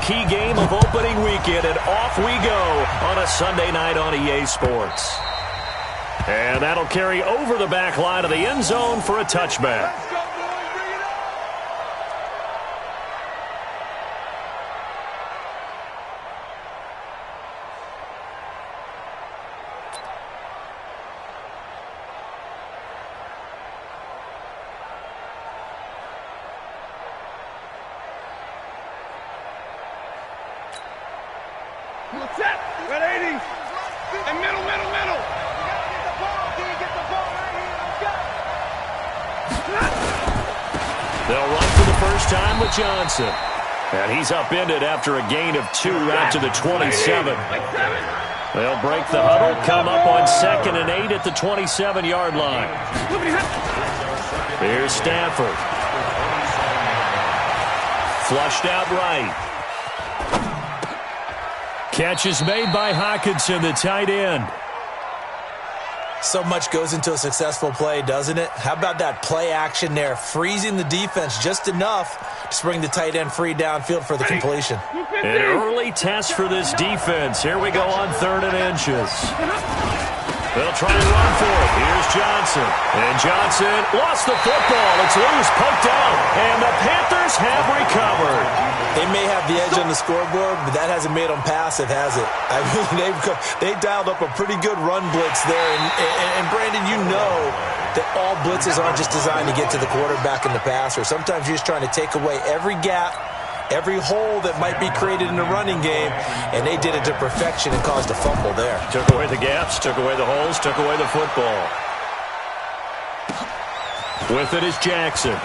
key game of opening weekend, and off we go on a Sunday night on EA Sports. And that'll carry over the back line of the end zone for a touchback. They'll run for the first time with Johnson. And he's upended after a gain of 2 out to the 27. They'll break the huddle, come up on 2nd and 8 at the 27-yard line. Here's Stanford. Flushed out right. Catch is made by Hockenson, the tight end. So much goes into a successful play, doesn't it? How about that play action there, freezing the defense just enough to bring the tight end free downfield for the completion. An early test for this defense. Here we go on 3rd and inches. They'll try and run for it. Here's Johnson. And Johnson lost the football. It's loose, poked out. And the Panthers have recovered. They may have the edge on the scoreboard, but that hasn't made them passive, has it? I mean, they dialed up a pretty good run blitz there. And Brandon, you know that all blitzes aren't just designed to get to the quarterback and the passer. Sometimes you're just trying to take away every gap, every hole that might be created in the running game, and they did it to perfection and caused a fumble there. Took away the gaps, took away the holes, took away the football. With it is Jackson.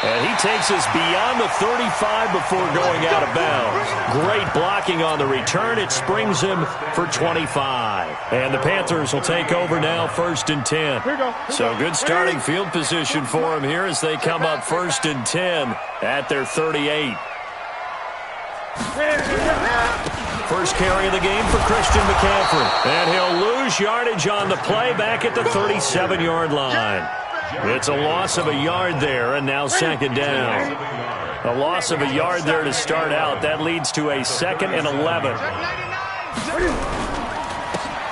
And he takes us beyond the 35 before going out of bounds. Great blocking on the return. It springs him for 25. And the Panthers will take over now, 1st and 10. So good starting field position for him here as they come up 1st and 10 at their 38. First carry of the game for Christian McCaffrey. And he'll lose yardage on the play back at the 37-yard line. It's a loss of a yard there, and now 2nd down. A loss of a yard there to start out. That leads to a 2nd and 11.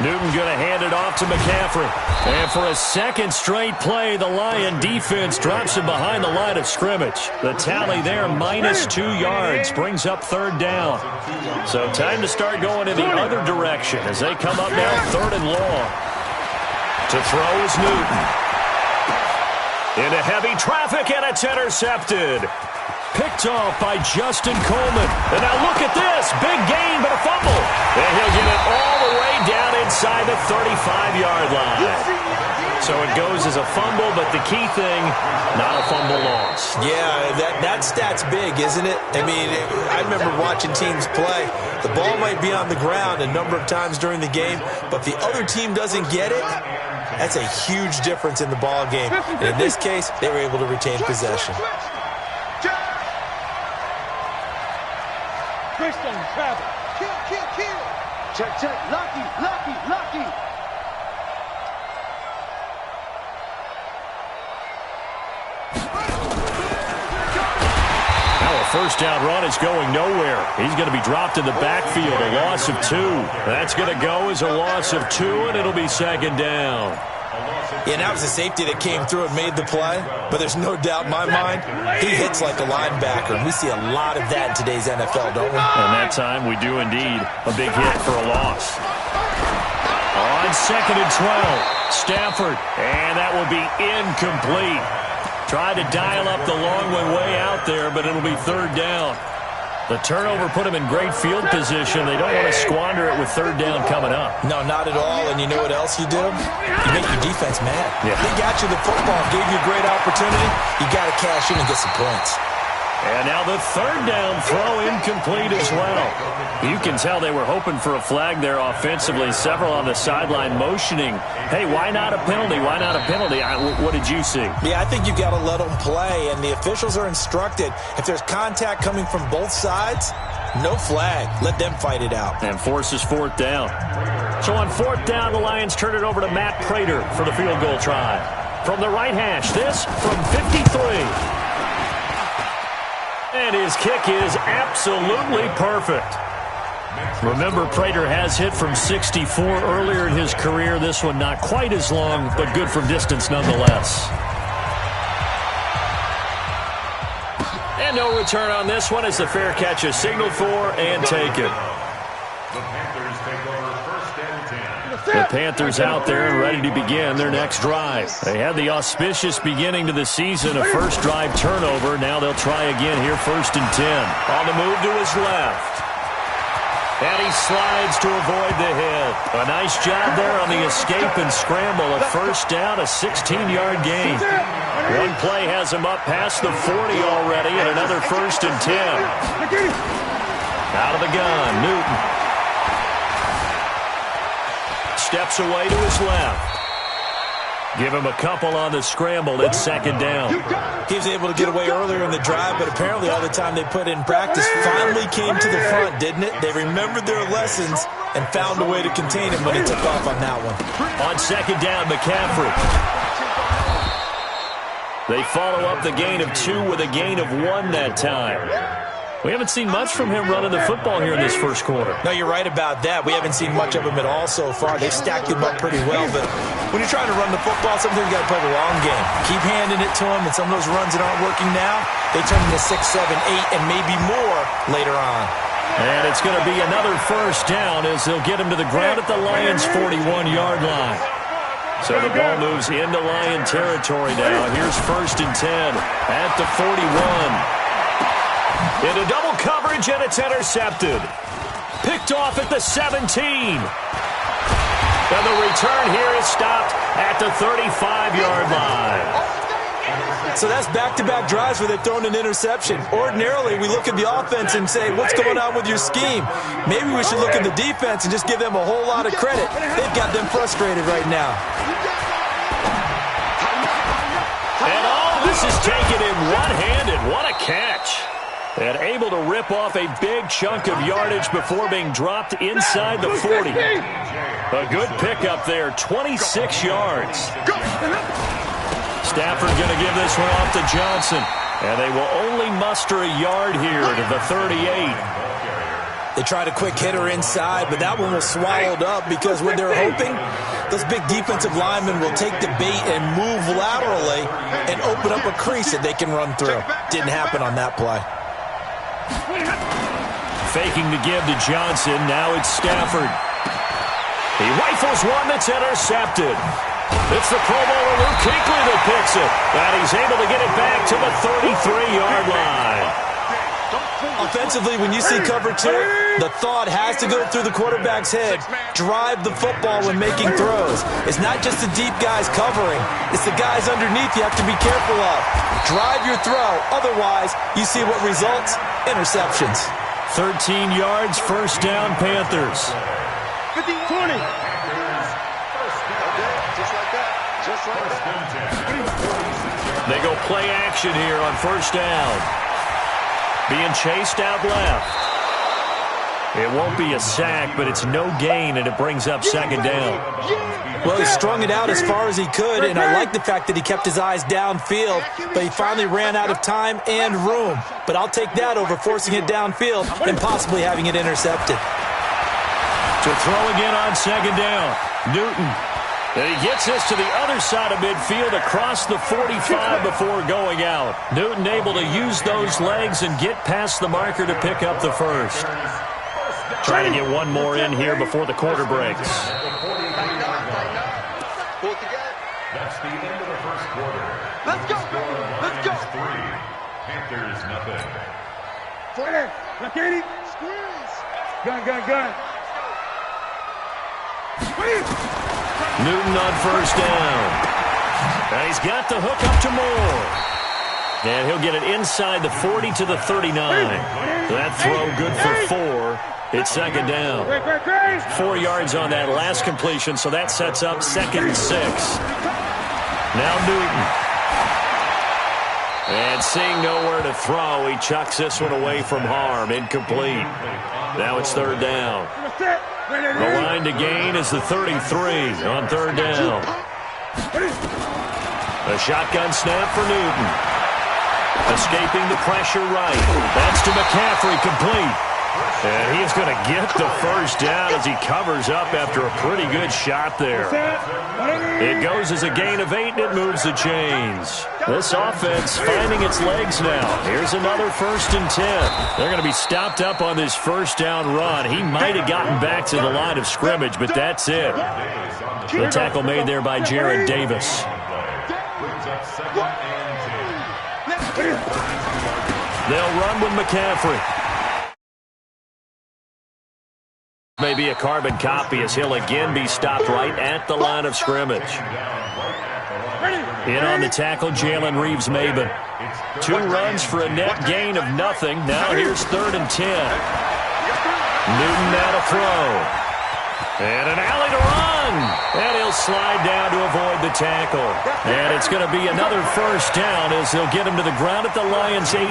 Newton going to hand it off to McCaffrey. And for a 2nd straight play, the Lion defense drops him behind the line of scrimmage. The tally there, -2 yards, brings up 3rd down. So time to start going in the other direction as they come up now 3rd and long. To throw is Newton. Into heavy traffic, and it's intercepted. Picked off by Justin Coleman. And now look at this. Big gain, but a fumble. And he'll get it all the way down inside the 35-yard line. So it goes as a fumble, but the key thing, not a fumble loss. Yeah, that stat's big, isn't it? I mean, I remember watching teams play. The ball might be on the ground a number of times during the game, but the other team doesn't get it. That's a huge difference in the ball game. And in this case, they were able to retain possession. Christian, travel. Kill. Check. Lucky. Now a first down run is going nowhere. He's going to be dropped in the backfield, a loss of 2. That's going to go as a loss of 2, and it'll be 2nd down. Yeah, and that was a safety that came through and made the play, but there's no doubt in my mind, he hits like a linebacker, and we see a lot of that in today's NFL, don't we? And that time, we do indeed. A big hit for a loss. On 2nd and 12, Stafford, and that will be incomplete. Tried to dial up the long way out there, but it'll be 3rd down. The turnover put him in great field position. They don't want to squander it with 3rd down coming up. No, not at all. And you know what else you do? You make your defense mad. Yeah. They got you the football, gave you a great opportunity. You got to cash in and get some points. And now the 3rd down throw incomplete as well. You can tell they were hoping for a flag there offensively. Several on the sideline motioning, hey, why not a penalty? Why not a penalty? What did you see? Yeah, I think you've got to let them play, and the officials are instructed. If there's contact coming from both sides, no flag. Let them fight it out. And forces 4th down. So on 4th down, the Lions turn it over to Matt Prater for the field goal try. From the right hash, this from 53. And his kick is absolutely perfect. Remember, Prater has hit from 64 earlier in his career. This one not quite as long, but good from distance nonetheless. And no return on this one as the fair catch is signaled for and taken. The Panthers out there and ready to begin their next drive. They had the auspicious beginning to the season, a first drive turnover. Now they'll try again here, 1st and 10. On the move to his left. And he slides to avoid the hit. A nice job there on the escape and scramble. A first down, a 16-yard gain. One play has him up past the 40 already, and another 1st and 10. Out of the gun, Newton. Steps away to his left. Give him a couple on the scramble. It's 2nd down. He was able to get away earlier in the drive, but apparently all the time they put in practice finally came to the front, didn't it? They remembered their lessons and found a way to contain him when he took off on that one. On 2nd down, McCaffrey. They follow up the gain of 2 with a gain of 1 that time. We haven't seen much from him running the football here in this first quarter. No, you're right about that. We haven't seen much of him at all so far. They've stacked him up pretty well, but when you're trying to run the football, sometimes you got to play the long game. Keep handing it to him, and some of those runs that aren't working now, they turn into 6, 7, 8, and maybe more later on. And it's going to be another first down as they'll get him to the ground at the Lions' 41-yard line. So the ball moves into Lion territory now. Here's 1st and 10 at the 41. Into double coverage, and it's intercepted. Picked off at the 17. And the return here is stopped at the 35-yard line. So that's back-to-back drives where they've thrown an interception. Ordinarily, we look at the offense and say, what's going on with your scheme? Maybe we should look at the defense and just give them a whole lot of credit. They've got them frustrated right now. And all this is taken in one-handed. What a catch. And able to rip off a big chunk of yardage before being dropped inside the 40. A good pickup there, 26 yards. Stafford going to give this one off to Johnson. And they will only muster a yard here to the 38. They tried a quick hitter inside, but that one was swallowed up because when they're hoping, those big defensive linemen will take the bait and move laterally and open up a crease that they can run through. Didn't happen on that play. Faking to give to Johnson. Now it's Stafford. He rifles one that's intercepted. It's the Pro Bowler Luke Kuechly that picks it. And he's able to get it back to the 33-yard line. Offensively, when you see cover 2, the thought has to go through the quarterback's head. Drive the football when making throws. It's not just the deep guys covering. It's the guys underneath you have to be careful of. Drive your throw. Otherwise, you see what results? Interceptions. 13 yards, 1st down, Panthers. 50, 20. Just like that. Just like that. They go play action here on 1st down. Being chased out left. It won't be a sack, but it's no gain, and it brings up 2nd down. Well, he strung it out as far as he could, and I like the fact that he kept his eyes downfield, but he finally ran out of time and room. But I'll take that over forcing it downfield and possibly having it intercepted. To throw again on 2nd down, Newton. And he gets this to the other side of midfield across the 45 before going out. Newton able to use those legs and get past the marker to pick up the first. Trying to get one more in here before the quarter breaks. That's the end of the first quarter. Let's go. Let's go. 3, Panthers nothing. Squeeze. Gun. Newton on 1st down. And he's got the hook up to Moore. And he'll get it inside the 40 to the 39. That throw good for 4. It's 2nd down. 4 yards on that last completion, so that sets up 2nd and 6. Now Newton. And seeing nowhere to throw, he chucks this one away from harm. Incomplete. Now it's 3rd down. The line to gain is the 33 on 3rd down. A shotgun snap for Newton. Escaping the pressure right. That's to McCaffrey, complete. And he's going to get the first down as he covers up after a pretty good shot there. It goes as a gain of 8, and it moves the chains. This offense finding its legs now. Here's another 1st and 10. They're going to be stopped up on this first down run. He might have gotten back to the line of scrimmage, but that's it. The tackle made there by Jared Davis. They'll run with McCaffrey. Maybe a carbon copy as he'll again be stopped right at the line of scrimmage. In on the tackle, Jalen Reeves-Maben. 2 runs for a net gain of nothing. Now here's 3rd and 10. Newton now to throw. And an alley to run. And he'll slide down to avoid the tackle. And it's going to be another first down as they'll get him to the ground at the Lions' 18.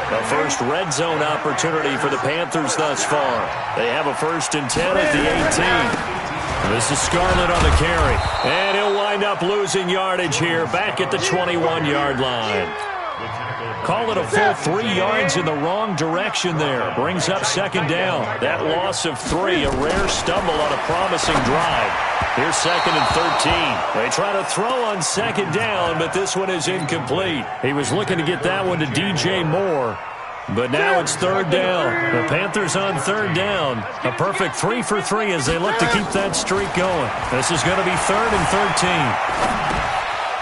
The first red zone opportunity for the Panthers thus far. They have a 1st and 10 at the 18. This is Scarlett on the carry. And he'll wind up losing yardage here back at the 21-yard line. Call it a full 3 yards in the wrong direction there. Brings up 2nd down. That loss of 3, a rare stumble on a promising drive. Here's 2nd and 13. They try to throw on 2nd down, but this one is incomplete. He was looking to get that one to DJ Moore. But now it's 3rd down. The Panthers on 3rd down. A perfect 3 for 3 as they look to keep that streak going. This is going to be 3rd and 13.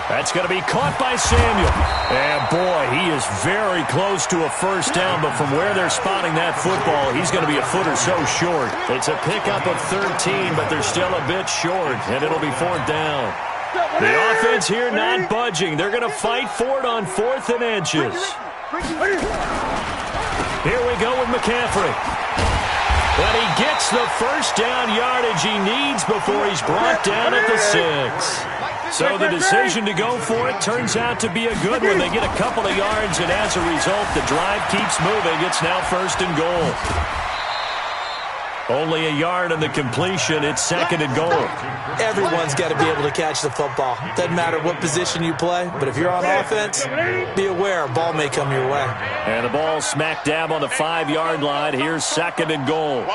That's going to be caught by Samuel. And, boy, he is very close to a first down, but from where they're spotting that football, he's going to be a foot or so short. It's a pickup of 13, but they're still a bit short, and it'll be 4th down. The offense here not budging. They're going to fight for it on 4th and inches. Here we go with McCaffrey. But he gets the first down yardage he needs before he's brought down at the 6. So the decision to go for it turns out to be a good one. They get a couple of yards, and as a result, the drive keeps moving. It's now 1st and goal. Only a yard on the completion. It's 2nd and goal. Everyone's got to be able to catch the football. Doesn't matter what position you play, but if you're on offense, be aware a ball may come your way. And the ball smack dab on the 5-yard line. Here's 2nd and goal.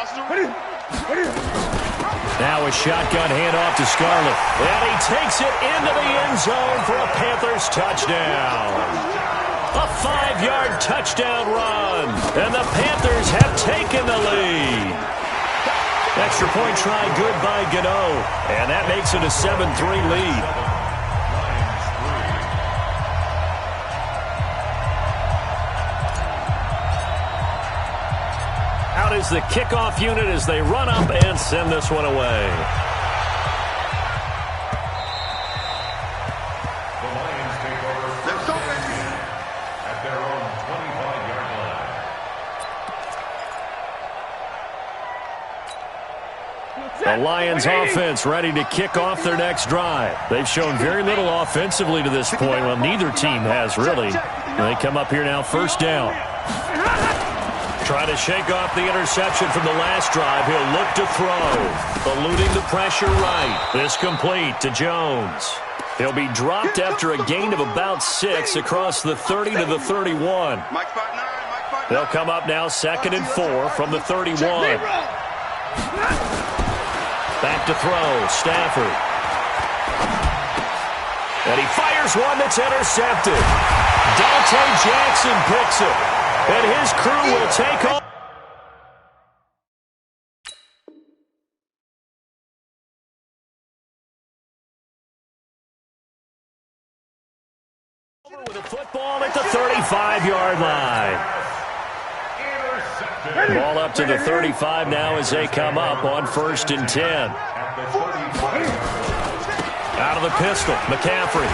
Now a shotgun handoff to Scarlett. And he takes it into the end zone for a Panthers touchdown. A 5-yard touchdown run. And the Panthers have taken the lead. Extra point try good by Gano. And that makes it a 7-3 lead. Out is the kickoff unit as they run up and send this one away. The Lions take over first at their own 25-yard line. The Lions offense ready to kick off their next drive. They've shown very little offensively to this point. Well, neither team has really. They come up here now 1st down. Trying to shake off the interception from the last drive. He'll look to throw. Eluding the pressure right. This complete to Jones. He'll be dropped after a gain of about 6 across the 30 to the 31. They'll come up now 2nd and 4 from the 31. Back to throw. Stafford. And he fires one that's intercepted. Dante Jackson picks it. And his crew will take off. With the football at the 35-yard line. Ball up to the 35 now as they come up on 1st and 10. Out of the pistol, McCaffrey.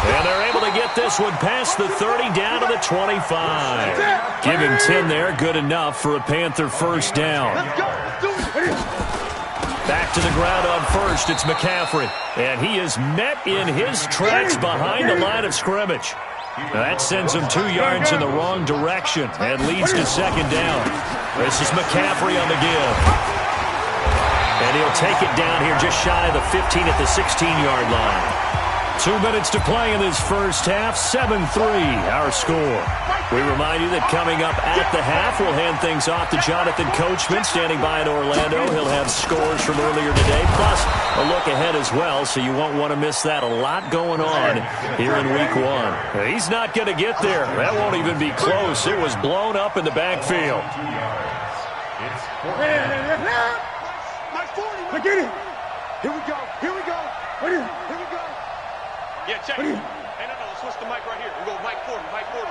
And they're able to get this one past the 30 down to the 25. Give him 10 there, good enough for a Panther first down. Back to the ground on 1st, it's McCaffrey. And he is met in his tracks behind the line of scrimmage. That sends him 2 yards in the wrong direction and leads to 2nd down. This is McCaffrey on the give. And he'll take it down here just shy of the 15 at the 16-yard line. 2 minutes to play in this first half. 7-3, our score. We remind you that coming up at the half, we'll hand things off to Jonathan Coachman, standing by in Orlando. He'll have scores from earlier today, plus a look ahead as well, so you won't want to miss that. A lot going on here in Week 1. He's not going to get there. That won't even be close. It was blown up in the backfield. Get it. Here we go. Here we go. Here we go. Yeah, check it. Hey, no, switch the mic right here. We'll go Mike 40, Mike 40.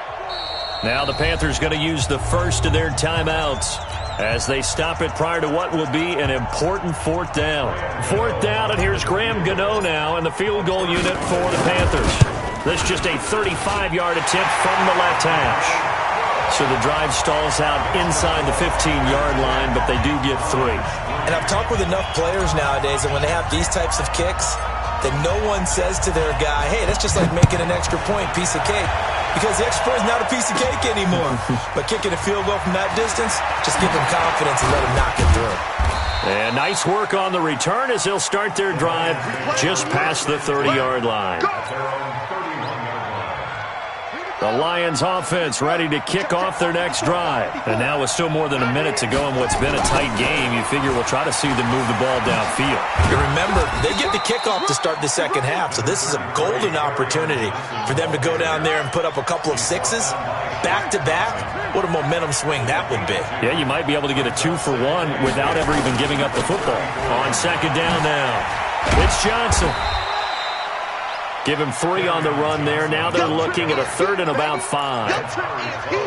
Now the Panthers going to use the first of their timeouts as they stop it prior to what will be an important fourth down. Fourth down, and here's Graham Gano now in the field goal unit for the Panthers. This just a 35-yard attempt from the left hash. So the drive stalls out inside the 15-yard line, but they do get 3. And I've talked with enough players nowadays that when they have these types of kicks, that no one says to their guy, hey, that's just like making an extra point, piece of cake. Because the extra point is not a piece of cake anymore. But kicking a field goal from that distance, just give them confidence and let them knock it through. And nice work on the return as they'll start their drive just past the 30-yard line. The Lions offense ready to kick off their next drive. And now with still more than a minute to go in what's been a tight game, you figure we'll try to see them move the ball downfield. You remember, they get the kickoff to start the second half, so this is a golden opportunity for them to go down there and put up a couple of sixes back-to-back. What a momentum swing that would be. Yeah, you might be able to get a 2-for-1 without ever even giving up the football. On second down now, it's Johnson. Give him 3 on the run there. Now they're looking at a 3rd and about 5.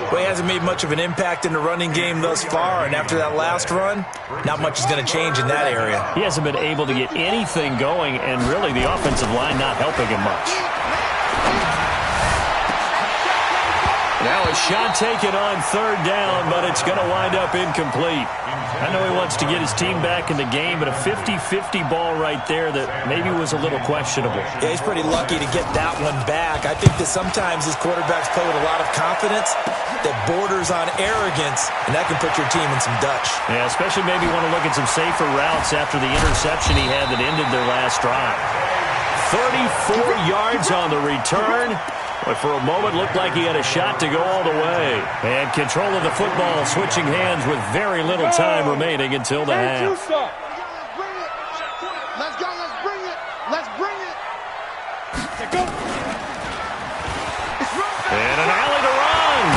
Well, he hasn't made much of an impact in the running game thus far, and after that last run, not much is going to change in that area. He hasn't been able to get anything going, and really the offensive line not helping him much. Now a shot taken on 3rd down, but it's going to wind up incomplete. I know he wants to get his team back in the game, but a 50-50 ball right there that maybe was a little questionable. Yeah, he's pretty lucky to get that one back. I think that sometimes his quarterbacks play with a lot of confidence that borders on arrogance, and that can put your team in some Dutch. Yeah, especially maybe want to look at some safer routes after the interception he had that ended their last drive. 34 yards on the return. But for a moment, looked like he had a shot to go all the way. And control of the football, switching hands with very little time remaining until the half. Let's go, let's bring it. Let's bring it. Let's go. And an alley to run.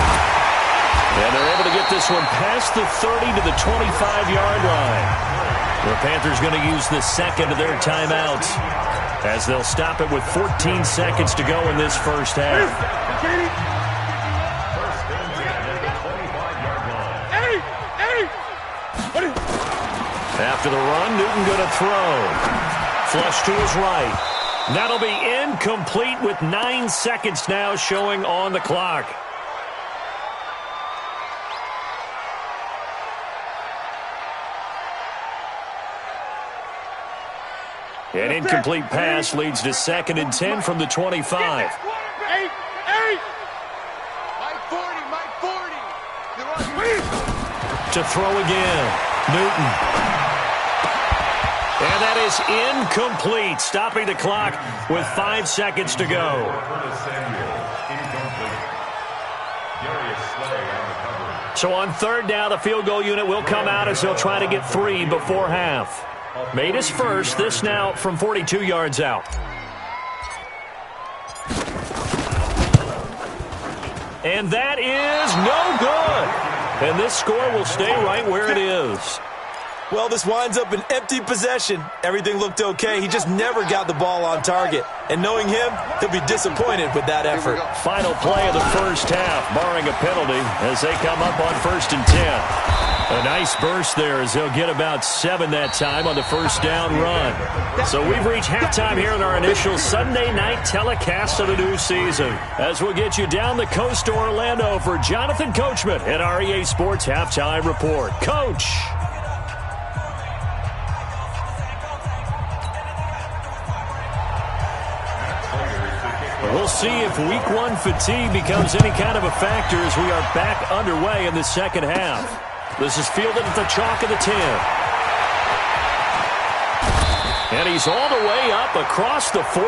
And they're able to get this one past the 30 to the 25-yard line. The Panthers going to use the second of their timeouts, as they'll stop it with 14 seconds to go in this first half. After the run, Newton going to throw. Flush to his right. That'll be incomplete with 9 seconds now showing on the clock. An incomplete pass leads to 2nd and 10 from the 25. Mike 40, Mike 40. To throw again, Newton. And that is incomplete, stopping the clock with 5 seconds to go. So on 3rd down, the field goal unit will come out as they'll try to get 3 before half. Made his first, this now from 42 yards out. And that is no good. And this score will stay right where it is. Well, this winds up an empty possession. Everything looked okay. He just never got the ball on target. And knowing him, he'll be disappointed with that effort. Final play of the first half, barring a penalty, as they come up on 1st and 10. A nice burst there as they'll get about 7 that time on the first down run. So we've reached halftime here in our initial Sunday night telecast of the new season, as we'll get you down the coast to Orlando for Jonathan Coachman at our EA Sports Halftime Report. Coach. We'll see if Week 1 fatigue becomes any kind of a factor as we are back underway in the second half. This is fielded at the chalk of the 10. And he's all the way up across the 40.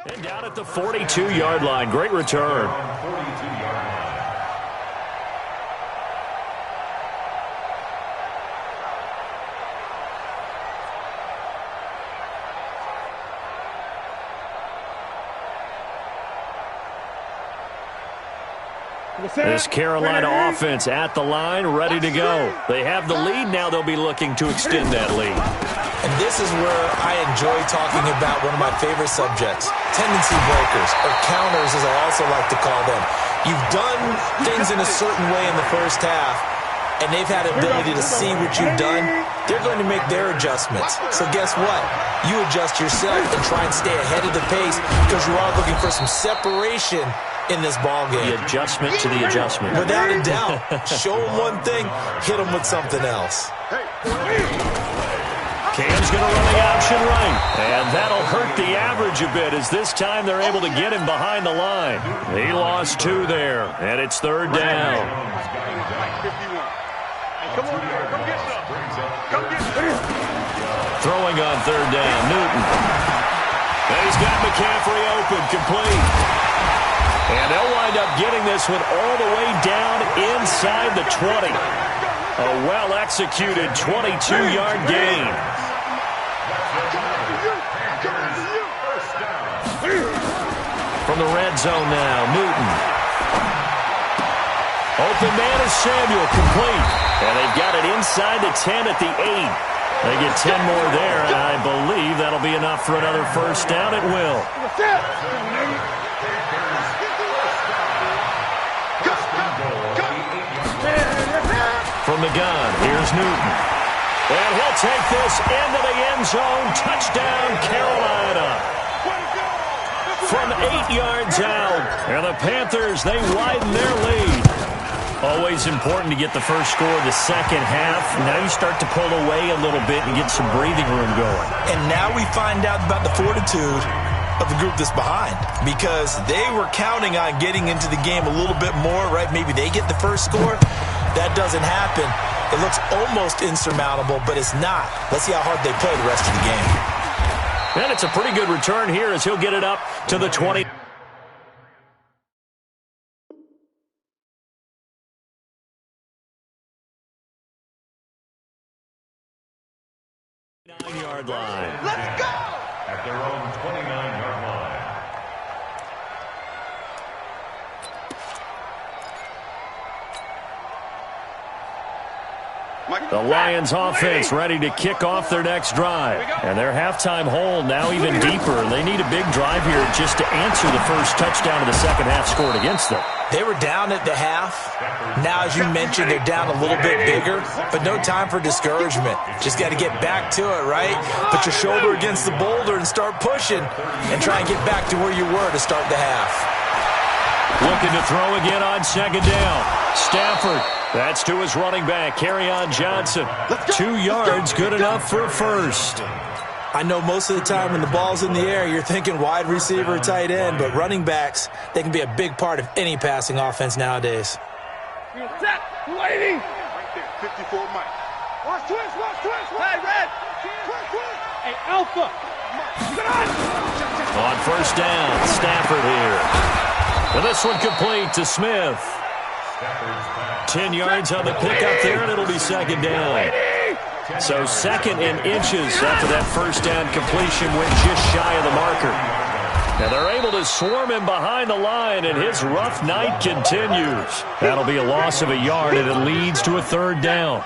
And down at the 42-yard line. Great return. This Carolina offense at the line, ready to go. They have the lead. Now they'll be looking to extend that lead. And this is where I enjoy talking about one of my favorite subjects, tendency breakers, or counters as I also like to call them. You've done things in a certain way in the first half, and they've had the ability to see what you've done. They're going to make their adjustments. So guess what? You adjust yourself and try and stay ahead of the pace because you are looking for some separation in this ball game. The adjustment to the adjustment. Without a doubt. Show them one thing, hit them with something else. Cam's going to run the option right. And that'll hurt the average a bit as this time they're able to get him behind the line. He lost 2 there, and it's 3rd down. Come on, come get some. Come get some. Throwing on 3rd down, Newton. And he's got McCaffrey open, complete. And they'll wind up getting this one all the way down inside the 20. A well-executed 22-yard gain. From the red zone now, Newton. Open man is Samuel, complete. And they've got it inside the 10 at the 8. They get 10 more there, and I believe that'll be enough for another first down. It will. From the gun, here's Newton. And he'll take this into the end zone. Touchdown, Carolina. From 8 yards out. And the Panthers, they widen their lead. Always important to get the first score of the second half. Now you start to pull away a little bit and get some breathing room going. And now we find out about the fortitude of the group that's behind, because they were counting on getting into the game a little bit more, right? Maybe they get the first score. That doesn't happen. It looks almost insurmountable, but it's not. Let's see how hard they play the rest of the game. And it's a pretty good return here as he'll get it up to the 20. Yard line. Let's go! At their own 29-yard line. The Lions offense ready to kick off their next drive. And their halftime hold now even deeper. They need a big drive here just to answer the first touchdown of the second half scored against them. They were down at the half. Now, as you mentioned, they're down a little bit bigger, but no time for discouragement. Just got to get back to it, right? Put your shoulder against the boulder and start pushing and try and get back to where you were to start the half. Looking to throw again on second down. Stafford. That's to his running back, Kerryon Johnson. 2 yards, good enough for a first. I know most of the time when the ball's in the air, you're thinking wide receiver, tight end, but running backs, they can be a big part of any passing offense nowadays. Set. Waiting. Right there, 54 Mike. Watch twist. Hey, red. Hey, Alpha. On first down, Stafford here. And this one complete to Smith. 10 yards on the pickup there, and it'll be second down. So 2nd and inches after that first down completion went just shy of the marker. And they're able to swarm him behind the line, and his rough night continues. That'll be a loss of a yard, and it leads to a 3rd down.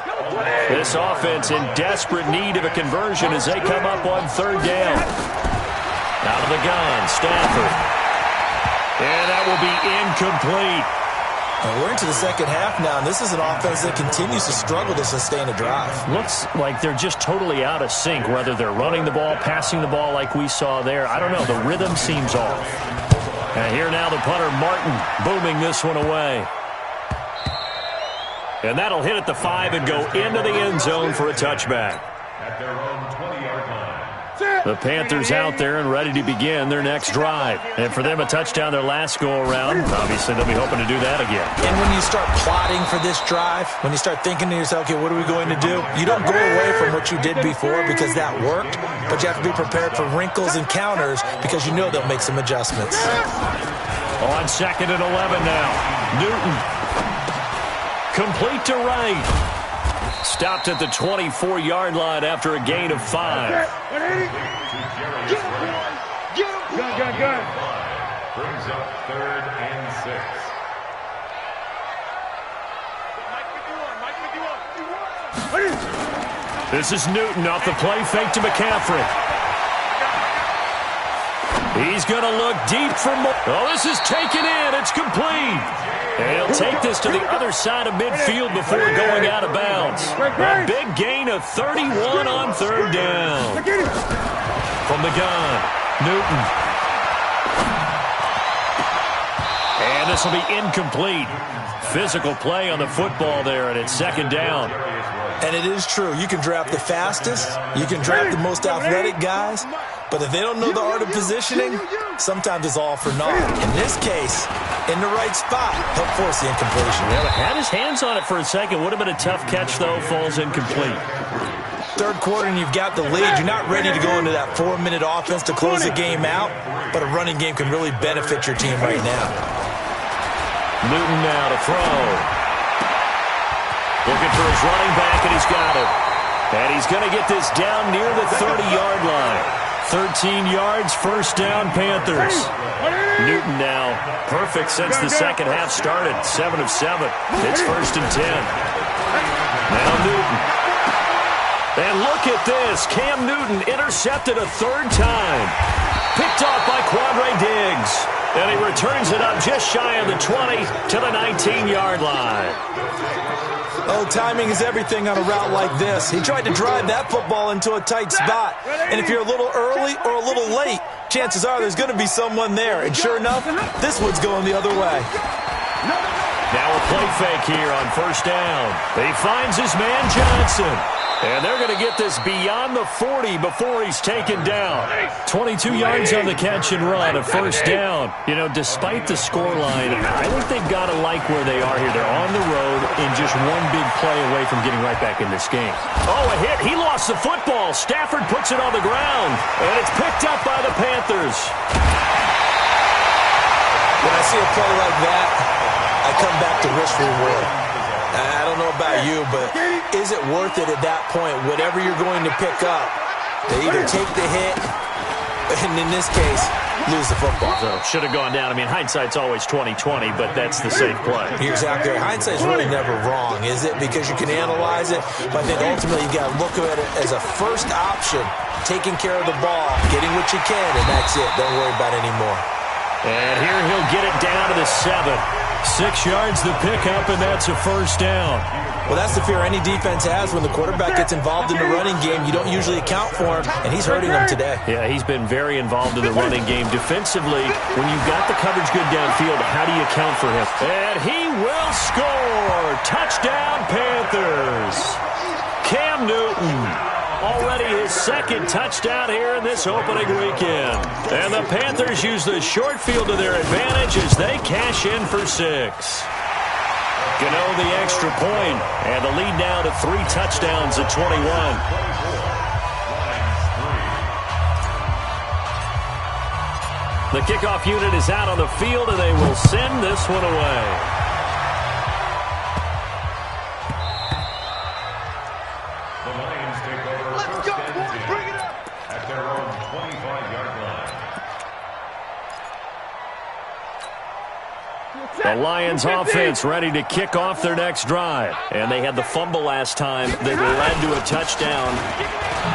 This offense in desperate need of a conversion as they come up on 3rd down. Out of the gun, Stafford. And that will be incomplete. And we're into the second half now, and this is an offense that continues to struggle to sustain a drive. Looks like they're just totally out of sync, whether they're running the ball, passing the ball like we saw there. I don't know. The rhythm seems off. And here now the punter, Martin, booming this one away. And that'll hit at the 5 and go into the end zone for a touchback. At their own 20-yard line. The Panthers out there and ready to begin their next drive. And for them, a touchdown their last go-around. Obviously, they'll be hoping to do that again. And when you start plotting for this drive, when you start thinking to yourself, okay, what are we going to do? You don't go away from what you did before because that worked, but you have to be prepared for wrinkles and counters because you know they'll make some adjustments. On 2nd and 11 now. Newton. Complete to right. Stopped at the 24-yard line after a gain of 5. Get him. Good. Brings up 3rd and 6. This is Newton off the play fake to McCaffrey. He's going to look deep for more. Oh, this is taken in. It's complete. And he'll take this to the other side of midfield before going out of bounds. A big gain of 31 on 3rd down. From the gun, Newton. And this will be incomplete. Physical play on the football there, and it's 2nd down. And it is true. You can draft the fastest. You can draft the most athletic guys. But if they don't know the art of positioning, sometimes it's all for naught. In this case, in the right spot, he'll force the incompletion. Yeah, but had his hands on it for a second. Would have been a tough catch, though. Falls incomplete. 3rd quarter and you've got the lead. You're not ready to go into that 4-minute offense to close the game out, but a running game can really benefit your team right now. Newton now to throw. Looking for his running back, and he's got it. And he's going to get this down near the 30-yard line. 13 yards, 1st down, Panthers. Newton now perfect since the second half started. 7 of 7. It's 1st and 10. Now Newton. And look at this. Cam Newton intercepted a 3rd time. Picked off by Quandre Diggs. And he returns it up just shy of the 20 to the 19-yard line. Oh, timing is everything on a route like this. He tried to drive that football into a tight spot. And if you're a little early or a little late, chances are there's going to be someone there. And sure enough, this one's going the other way. Now a play fake here on 1st down. He finds his man Johnson. And they're going to get this beyond the 40 before he's taken down. 22 yards on the catch and run, a 1st down. You know, despite the scoreline, I think they've got to like where they are here. They're on the road and just one big play away from getting right back in this game. Oh, a hit. He lost the football. Stafford puts it on the ground. And it's picked up by the Panthers. When I see a play like that, I come back to risk reward. I don't know about you, but is it worth it at that point? Whatever you're going to pick up, they either take the hit, and in this case, lose the football. So should have gone down. I mean, hindsight's always 20/20, but that's the safe play. You're exactly right. Hindsight's really never wrong, is it? Because you can analyze it, but I think ultimately you got to look at it as a first option, taking care of the ball, getting what you can, and that's it. Don't worry about it anymore. And here he'll get it down to the 7. 6 yards the pickup, and that's a 1st down. Well, that's the fear any defense has when the quarterback gets involved in the running game. You don't usually account for him, and he's hurting them today. Yeah, he's been very involved in the running game. Defensively, when you've got the coverage good downfield, how do you account for him? And he will score! Touchdown, Panthers! Cam Newton. Already his 2nd touchdown here in this opening weekend. And the Panthers use the short field to their advantage as they cash in for 6. Gano the extra point, and the lead now to 3 touchdowns at 21. The kickoff unit is out on the field, and they will send this one away. The Lions offense ready to kick off their next drive. And they had the fumble last time that led to a touchdown.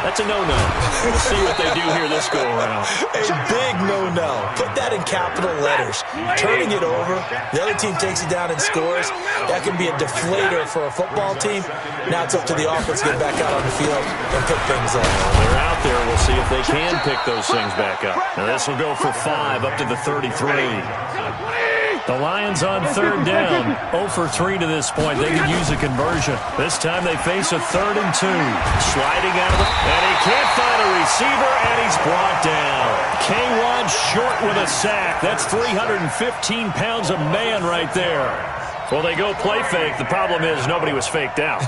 That's a no-no. We'll see what they do here this go-around. A big no-no. Put that in capital letters. Turning it over, the other team takes it down and scores. That can be a deflator for a football team. Now it's up to the offense to get back out on the field and pick things up. They're out there. We'll see if they can pick those things back up. Now this will go for 5 up to the 33. The Lions on third down. 0 for 3 to this point. They could use a conversion. This time they face a 3rd and 2. Sliding out of it. And he can't find a receiver, and he's brought down. K1 short with a sack. That's 315 pounds of man right there. Well, they go play fake. The problem is nobody was faked out.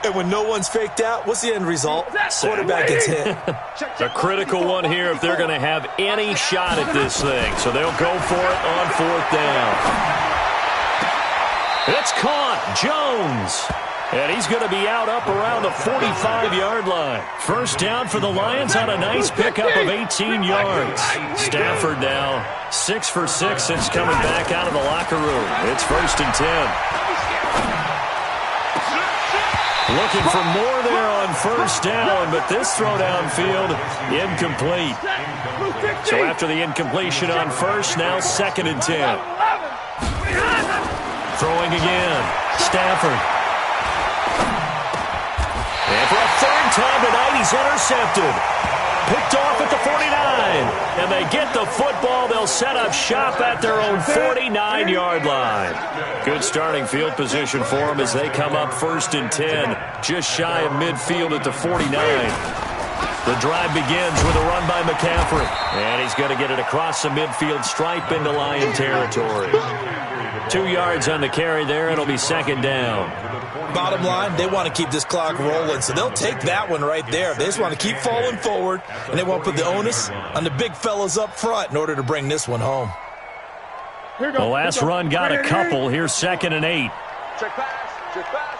And when no one's faked out, what's the end result? Quarterback gets hit. A critical one here if they're going to have any shot at this thing. So they'll go for it on 4th down. It's caught. Jones. And he's going to be out up around the 45-yard line. First down for the Lions on a nice pickup of 18 yards. Stafford now 6 for 6 since coming back out of the locker room. It's 1st and 10. Looking for more there on 1st down, but this throw downfield incomplete. So after the incompletion on 1st, now 2nd and 10. Throwing again. Stafford. And for a 3rd time tonight, he's intercepted. Picked off at the 49. And they get the football. They'll set up shop at their own 49-yard line. Good starting field position for them as they come up 1st and 10. Just shy of midfield at the 49. The drive begins with a run by McCaffrey. And he's going to get it across the midfield stripe into Lion territory. 2 yards on the carry there. It'll be 2nd down. Bottom line, they want to keep this clock rolling, so they'll take that one right there. They just want to keep falling forward, and they won't put the onus on the big fellas up front in order to bring this one home. The last run got a couple. Here's 2nd and 8. Check pass. Check pass.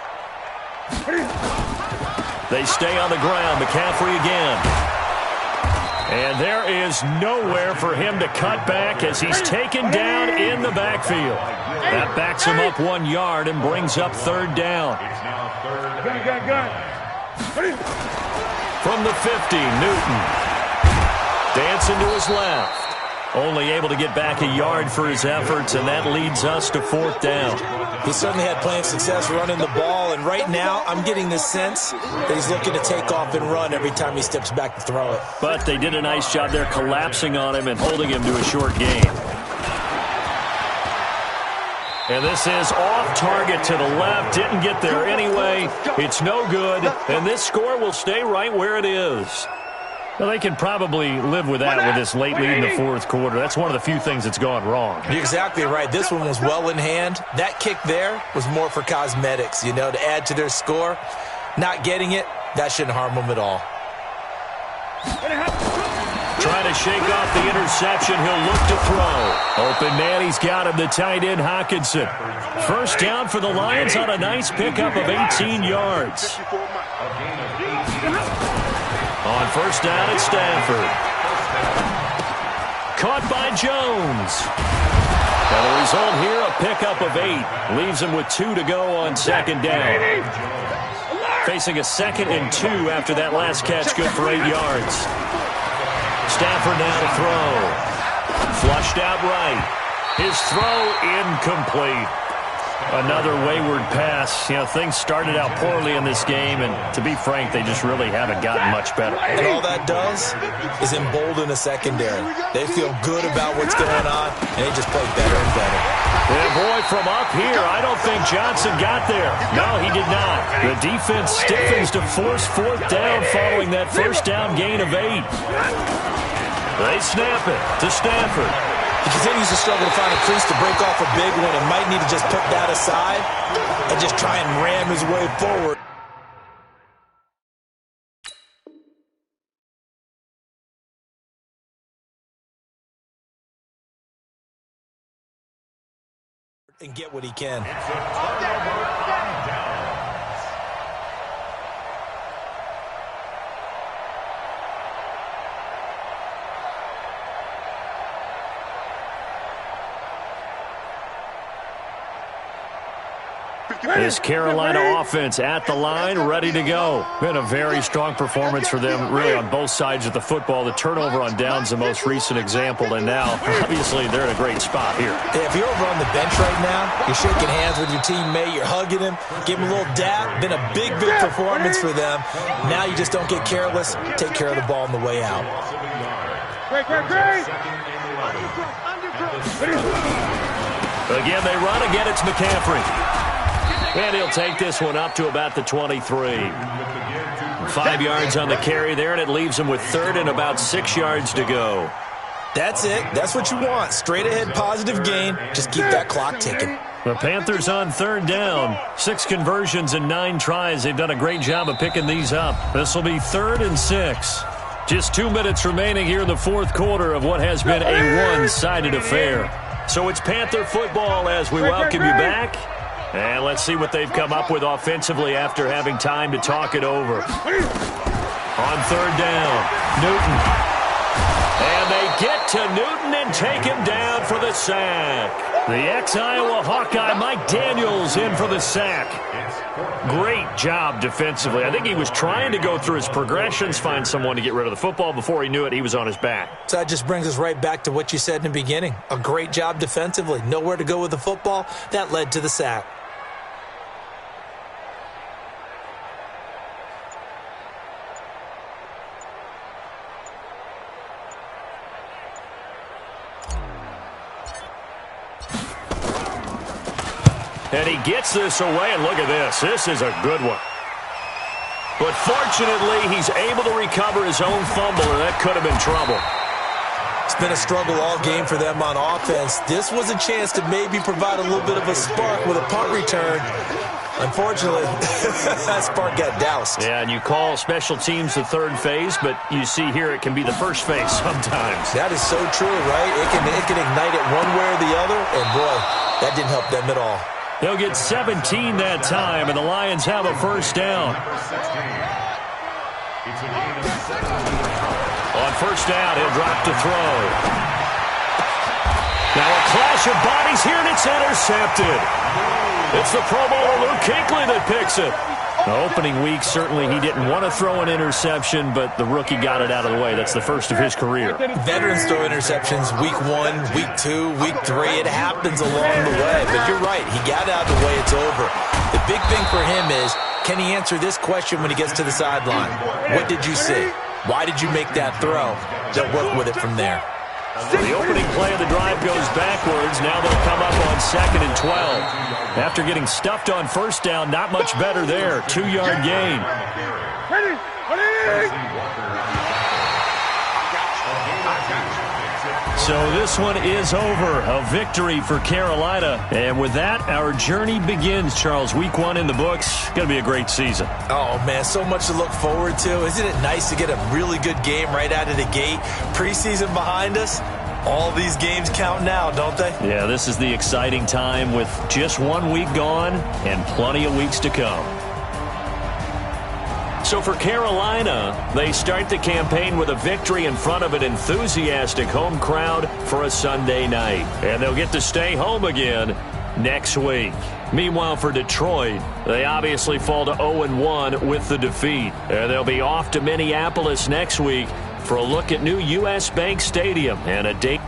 They stay on the ground. McCaffrey again. And there is nowhere for him to cut back as he's taken down in the backfield. That backs him up 1 yard and brings up 3rd down. From the 50, Newton. Dancing to his left. Only able to get back a yard for his efforts, and that leads us to 4th down. He certainly had plenty of success running the ball, and right now I'm getting this sense that he's looking to take off and run every time he steps back to throw it. But they did a nice job there collapsing on him and holding him to a short gain. And this is off target to the left. Didn't get there anyway. It's no good, and this score will stay right where it is. Well, they can probably live with that with this late lead in the 4th quarter. That's one of the few things that's gone wrong. You're exactly right. This one was well in hand. That kick there was more for cosmetics, you know, to add to their score. Not getting it, that shouldn't harm them at all. Trying to shake off the interception. He'll look to throw. Open man, he's got him, the tight end Hockenson. First down for the Lions on a nice pickup of 18 yards. On 1st down, it's Stafford. Caught by Jones. And the result here, a pickup of 8. Leaves him with 2 to go on 2nd down. Facing a 2nd and 2 after that last catch, good for 8 yards. Stafford now to throw. Flushed out right. His throw incomplete. Another wayward pass. You know, things started out poorly in this game, and to be frank, they just really haven't gotten much better. And all that does is embolden a secondary. They feel good about what's going on, and they just play better and better. And boy, from up here, I don't think Johnson got there. No, he did not. The defense stiffens to force 4th down following that 1st down gain of 8. They snap it to Stafford. He continues to struggle to find a crease to break off a big one and might need to just put that aside and just try and ram his way forward. And get what he can. This Carolina offense at the line, ready to go. Been a very strong performance for them, really, on both sides of the football. The turnover on downs, the most recent example, and now, obviously, they're in a great spot here. Yeah, if you're over on the bench right now, you're shaking hands with your teammate, you're hugging him, give him a little dap. Been a big performance for them. Now you just don't get careless. Take care of the ball on the way out. Great. Again, they run. Again, it's McCaffrey. And he'll take this one up to about the 23. 5 yards on the carry there, and it leaves him with third and about 6 yards to go. That's it. That's what you want. Straight ahead, positive gain. Just keep that clock ticking. The Panthers on third down. 6 conversions and 9 tries. They've done a great job of picking these up. This will be 3rd and 6. Just 2 minutes remaining here in the fourth quarter of what has been a one-sided affair. So it's Panther football as we welcome you back. And let's see what they've come up with offensively after having time to talk it over. On third down, Newton. And they get to Newton and take him down for the sack. The ex-Iowa Hawkeye Mike Daniels in for the sack. Great job defensively. I think he was trying to go through his progressions, find someone to get rid of the football. Before he knew it, he was on his back. So that just brings us right back to what you said in the beginning. A great job defensively. Nowhere to go with the football. That led to the sack. And he gets this away, and look at this. This is a good one. But fortunately, he's able to recover his own fumble, or that could have been trouble. It's been a struggle all game for them on offense. This was a chance to maybe provide a little bit of a spark with a punt return. Unfortunately, that spark got doused. Yeah, and you call special teams the third phase, but you see here it can be the first phase sometimes. That is so true, right? It can ignite it one way or the other, and boy, that didn't help them at all. They'll get 17 that time, and the Lions have a first down. On first down, he'll drop to throw. Now a clash of bodies here, and it's intercepted. It's the Pro Bowler Luke Kuechly that picks it. The opening week, certainly he didn't want to throw an interception, but the rookie got it out of the way. That's the first of his career. Veterans throw interceptions week 1, week 2, week 3. It happens along the way, but you're right. He got it out of the way. It's over. The big thing for him is, can he answer this question when he gets to the sideline? What did you see? Why did you make that throw? They'll work with it from there. The opening play of the drive goes backwards. Now they'll come up on 2nd and 12. After getting stuffed on first down, not much better there. 2-yard gain. So this one is over. A victory for Carolina. And with that, our journey begins, Charles. Week 1 in the books. Going to be a great season. Oh, man, so much to look forward to. Isn't it nice to get a really good game right out of the gate? Preseason behind us. All these games count now, don't they? Yeah, this is the exciting time with just 1 week gone and plenty of weeks to come. So for Carolina, they start the campaign with a victory in front of an enthusiastic home crowd for a Sunday night. And they'll get to stay home again next week. Meanwhile, for Detroit, they obviously fall to 0-1 with the defeat. And they'll be off to Minneapolis next week for a look at new U.S. Bank Stadium and a date.